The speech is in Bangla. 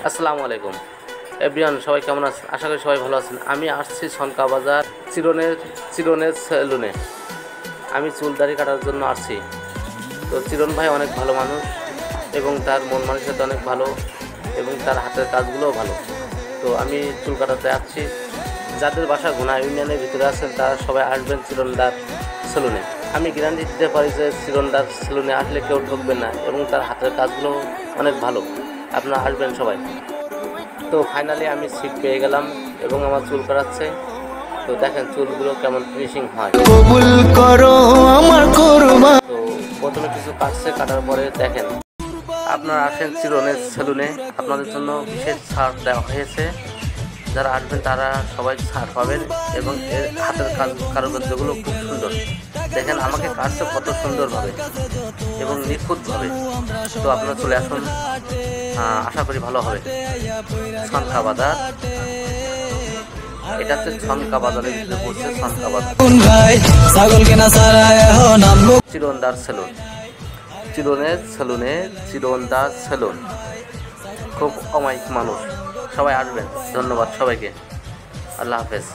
আসসালামু আলাইকুম এভরিওয়ান, সবাই কেমন আছেন? আশা করি সবাই ভালো আছেন। আমি আসছি সনকা বাজার চিরনের সেলুনে। আমি চুল দাড়ি কাটার জন্য আসছি। তো চিরন ভাই অনেক ভালো মানুষ এবং তার মন মানসিকতা অনেক ভালো এবং তার হাতের কাজগুলোও ভালো। তো আমি চুল কাটাতে আসছি। যাদের বাসা গুনা ইউনিয়নের ভিতরে আছেন তারা সবাই আসবেন চিরনদার সেলুনে। আমি গ্যারান্টি দিতে পারি যে চিরনদার সেলুনে আসলে কেউ ঠকবেন না এবং তার হাতের কাজগুলো অনেক ভালো। আপনারা আসবেন সবাই। তো ফাইনালি আমি সিট পেয়ে গেলাম এবং আমার চুল কাটাচ্ছে। তো দেখেন চুলগুলো কেমন ফিনিশিং হয়। কবুল করো আমার কুরবান। তো প্রথমে কিছু কাটছে, কাটার পরে দেখেন আপনারা আসেন চিরনের সেলুনে, আপনাদের জন্য বিশেষ ছাড় দেওয়া হয়েছে। যারা আসবেন তারা সবাই ছাড় পাবেন এবং এর হাতের কারুকার্যগুলো খুব সুন্দর। দেখেন আমাকে কাটছে কত সুন্দরভাবে এবং নিখুঁতভাবে। তো আপনারা চলে আসুন, আশা করি ভালো হবে। সনকা বাজার, এটা হচ্ছে সনকা বাজারের ভিতরে পড়ছে সনকা বাজার। চিরনদার সেলুন, চিরনদার সেলুন। খুব অমায়িক মানুষ, সবাই আসবেন। ধন্যবাদ সবাইকে। আল্লাহ হাফেজ।